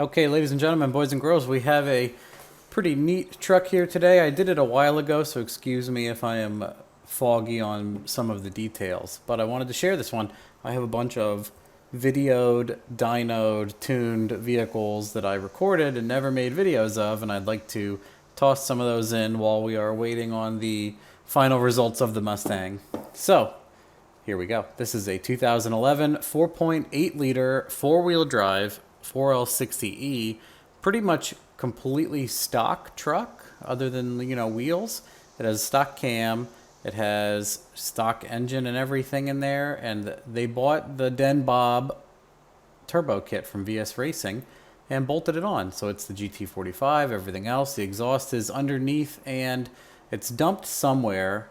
Okay, ladies and gentlemen, boys and girls, we have a pretty neat truck here today. I did it a while ago, so excuse me if I am foggy on some of the details, but I wanted to share this one. I have a bunch of videoed, dynoed, tuned vehicles that I recorded and never made videos of, and I'd like to toss some of those in while we are waiting on the final results of the Mustang. So, here we go. This is a 2011 4.8 liter four-wheel drive 4L60E, pretty much completely stock truck other than, wheels. It has stock cam, it has stock engine and everything in there, and they bought the Den Bob turbo kit from VS Racing and bolted it on. So it's the GT45, everything else. The exhaust is underneath and it's dumped somewhere,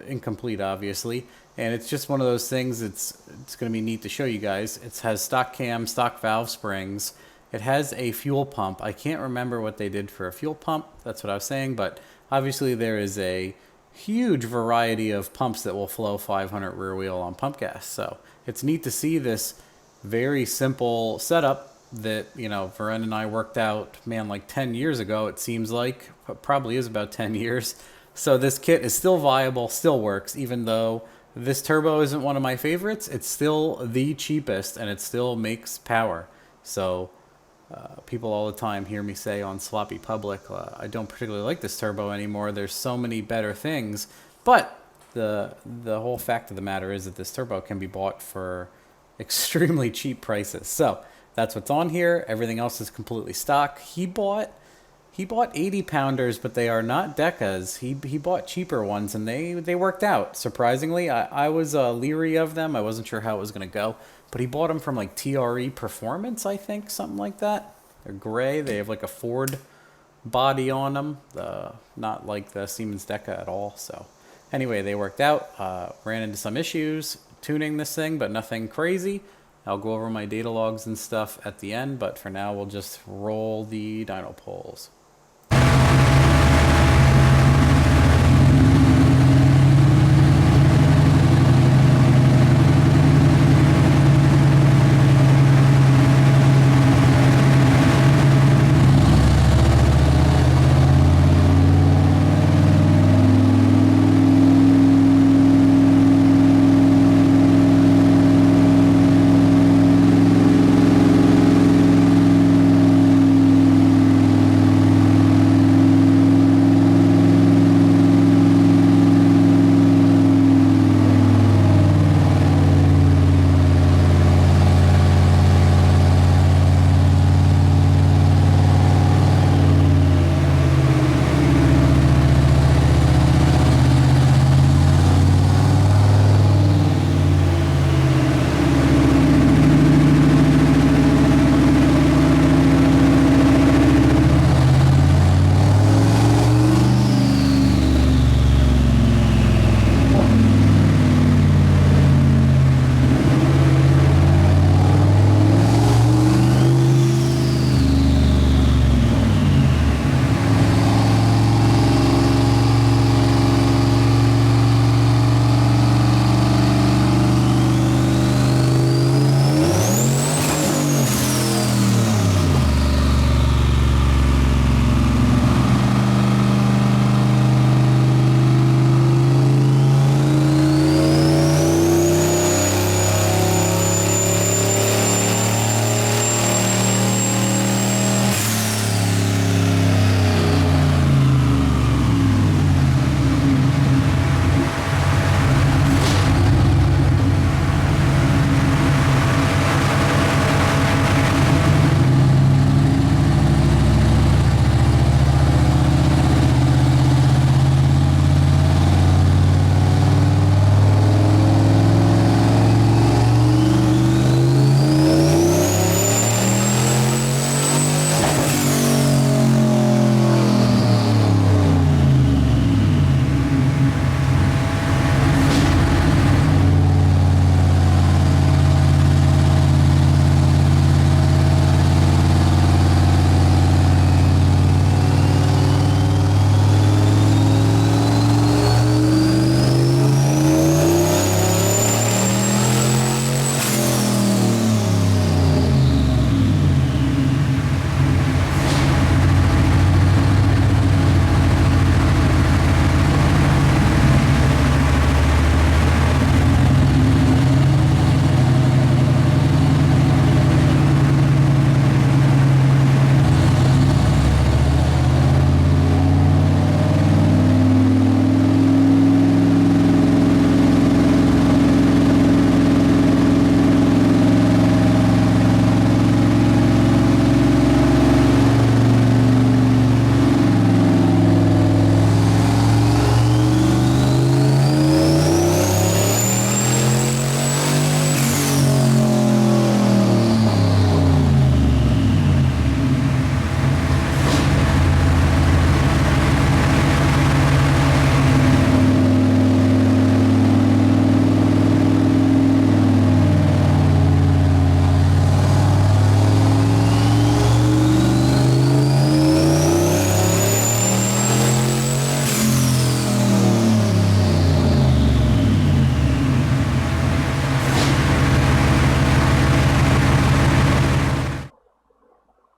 incomplete obviously, and it's just one of those things. It's going to be neat to show you guys. It has stock cam, stock valve springs. It has a fuel pump. I can't remember what they did for a fuel pump. That's what I was saying, but obviously there is a huge variety of pumps that will flow 500 rear wheel on pump gas. So it's neat to see this very simple setup that, Varen and I worked out, man, like 10 years ago, it seems like. It probably is about 10 years. So this kit is still viable, still works, even though this turbo isn't one of my favorites. It's still the cheapest and it still makes power. So people all the time hear me say on Sloppy Public, I don't particularly like this turbo anymore. There's so many better things. But the whole fact of the matter is that this turbo can be bought for extremely cheap prices. So that's what's on here. Everything else is completely stock. He bought 80 pounders, but they are not Decas. He bought cheaper ones, and they worked out. Surprisingly, I was leery of them. I wasn't sure how it was going to go, but he bought them from like TRE Performance, I think, something like that. They're gray. They have like a Ford body on them, not like the Siemens Deca at all. So anyway, they worked out. Ran into some issues tuning this thing, but nothing crazy. I'll go over my data logs and stuff at the end, but for now we'll just roll the dyno poles.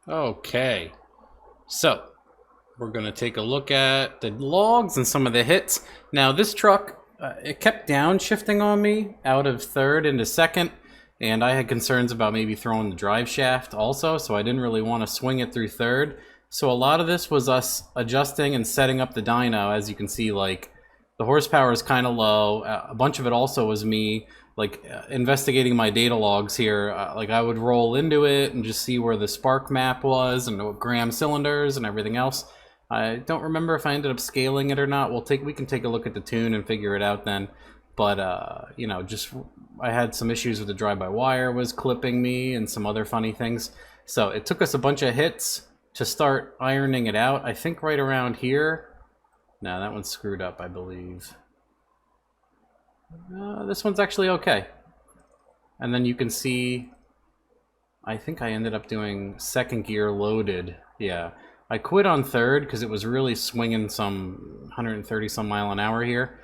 Okay, so we're going to take a look at the logs and some of the hits. Now this truck, it kept downshifting on me out of third into second, and I had concerns about maybe throwing the drive shaft also, so I didn't really want to swing it through third. So a lot of this was us adjusting and setting up the dyno. As you can see, like, the horsepower is kind of low. A bunch of it also was me investigating my data logs here. Like, I would roll into it and just see where the spark map was and what gram cylinders and everything else. I don't remember if I ended up scaling it or not. We can take a look at the tune and figure it out then. But you know, just I had some issues with the drive-by-wire was clipping me and some other funny things. So it took us a bunch of hits to start ironing it out. I think right around here. No, that one's screwed up, I believe. This one's actually okay. And then you can see, I think I ended up doing second gear loaded. Yeah, I quit on third because it was really swinging some 130 some mile an hour here.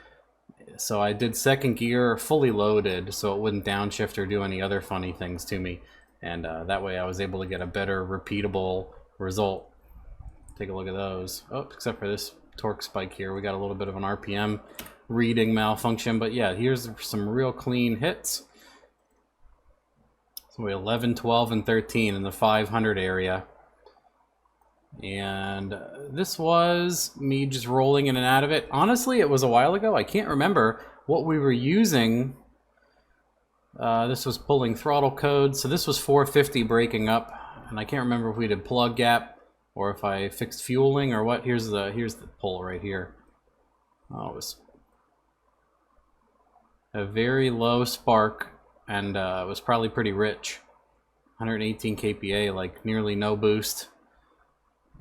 So I did second gear fully loaded so it wouldn't downshift or do any other funny things to me. And that way I was able to get a better repeatable result. Take a look at those. Oh, except for this torque spike here. We got a little bit of an RPM reading malfunction, but yeah, here's some real clean hits. So we 11, 12, and 13 in the 500 area. And this was me just rolling in and out of it. Honestly, it was a while ago. I can't remember what we were using. This was pulling throttle code. So this was 450 breaking up. And I can't remember if we did plug gap or if I fixed fueling or what. Here's the pull right here. Oh, it was a very low spark, and it was probably pretty rich. 118 kPa, like nearly no boost,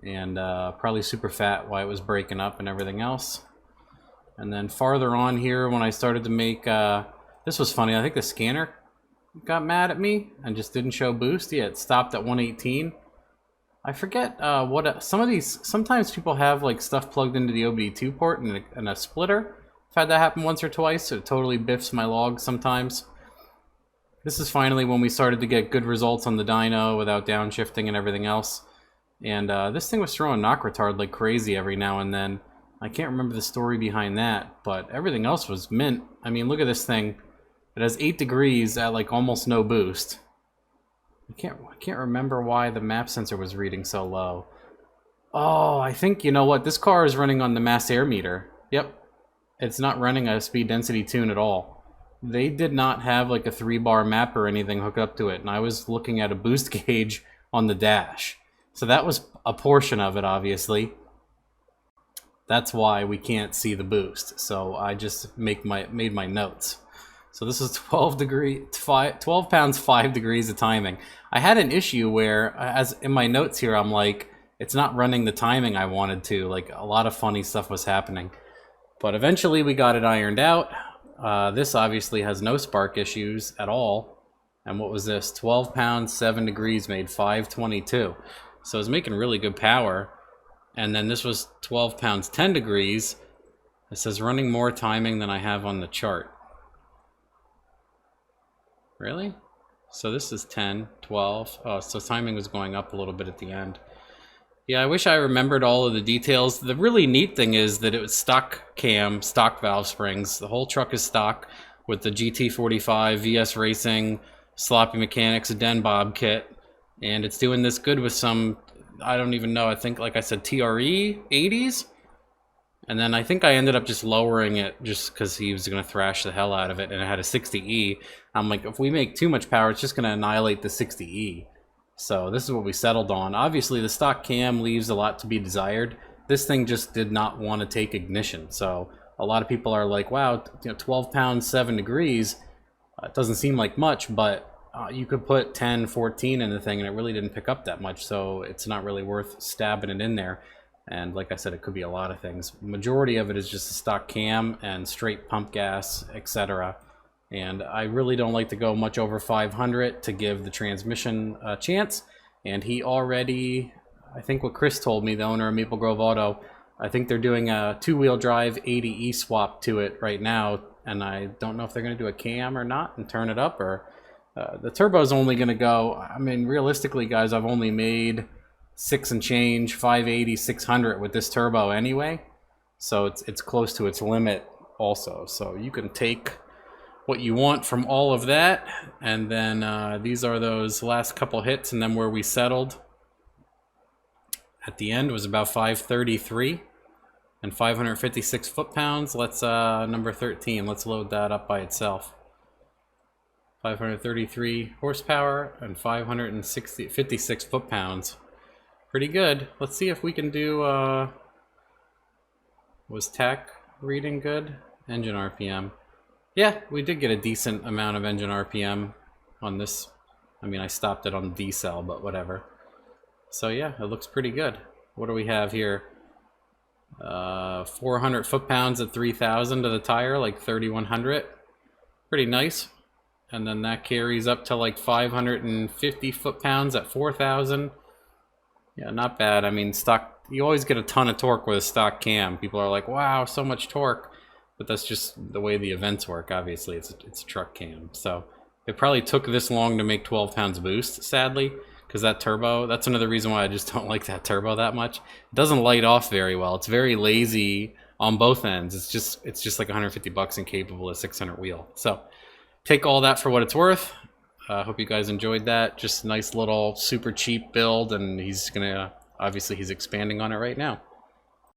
and probably super fat while it was breaking up and everything else. And then farther on here, when I started to make, this was funny, I think the scanner got mad at me and just didn't show boost. Yeah, it stopped at 118. I forget what some of these, sometimes people have like stuff plugged into the OBD2 port and a splitter. I've had that happen once or twice, so it totally biffs my logs sometimes. This is finally when we started to get good results on the dyno without downshifting and everything else. And this thing was throwing knock retard like crazy every now and then. I can't remember the story behind that, but everything else was mint. I mean, look at this thing. It has 8 degrees at like almost no boost. I can't remember why the map sensor was reading so low. Oh, I think, you know what? This car is running on the mass air meter. Yep. It's not running a speed density tune at all. They did not have like a 3-bar map or anything hooked up to it, and I was looking at a boost gauge on the dash. So that was a portion of it, obviously. That's why we can't see the boost. So I just made my notes. So this is 12 pounds, 5 degrees of timing. I had an issue where, as in my notes here, I'm like, it's not running the timing I wanted to. Like, a lot of funny stuff was happening. But eventually we got it ironed out. This obviously has no spark issues at all. And what was this? 12 pounds, 7 degrees made 522. So it's making really good power. And then this was 12 pounds, 10 degrees. It says running more timing than I have on the chart. Really? So this is 10, 12. Oh, so timing was going up a little bit at the end. Yeah, I wish I remembered all of the details. The really neat thing is that it was stock cam, stock valve springs. The whole truck is stock with the GT45, VS Racing, Sloppy Mechanics, Den Bob kit. And it's doing this good with some, I don't even know, I think, like I said, TRE 80s? And then I think I ended up just lowering it just because he was going to thrash the hell out of it, and it had a 60E. I'm like, if we make too much power, it's just going to annihilate the 60E. So this is what we settled on. Obviously, the stock cam leaves a lot to be desired. This thing just did not want to take ignition. So a lot of people are like, wow, 12 pounds, 7 degrees. It doesn't seem like much, but you could put 10, 14 in the thing, and it really didn't pick up that much. So it's not really worth stabbing it in there. And like I said, it could be a lot of things. Majority of it is just a stock cam and straight pump gas, etc. And I really don't like to go much over 500 to give the transmission a chance. And he already, I think what Chris told me, the owner of Maple Grove Auto, I think they're doing a 2-wheel drive 80E swap to it right now. And I don't know if they're going to do a cam or not and turn it up, or the turbo's only going to go, I mean, realistically, guys, I've only made 6 and change, 580, 600 with this turbo anyway. So it's close to its limit also. So you can take what you want from all of that, and then these are those last couple hits, and then where we settled at the end was about 533 and 556 foot-pounds. Let's number 13, let's load that up by itself. 533 horsepower and 56 foot-pounds. Pretty good. Let's see if we can do, was tach reading good? Engine RPM. Yeah, we did get a decent amount of engine RPM on this. I mean, I stopped it on decel, but whatever. So yeah, it looks pretty good. What do we have here? 400 foot-pounds at 3,000 to the tire, like 3,100. Pretty nice. And then that carries up to like 550 foot-pounds at 4,000. Yeah, not bad. I mean, stock, you always get a ton of torque with a stock cam. People are like, wow, so much torque. But that's just the way the events work. Obviously, it's a truck cam. So it probably took this long to make 12 pounds boost, sadly, because that turbo, that's another reason why I just don't like that turbo that much. It doesn't light off very well. It's very lazy on both ends. It's just like 150 bucks and capable of 600 wheel. So take all that for what it's worth. Hope you guys enjoyed that. Just a nice little super cheap build, and he's gonna, obviously he's expanding on it right now.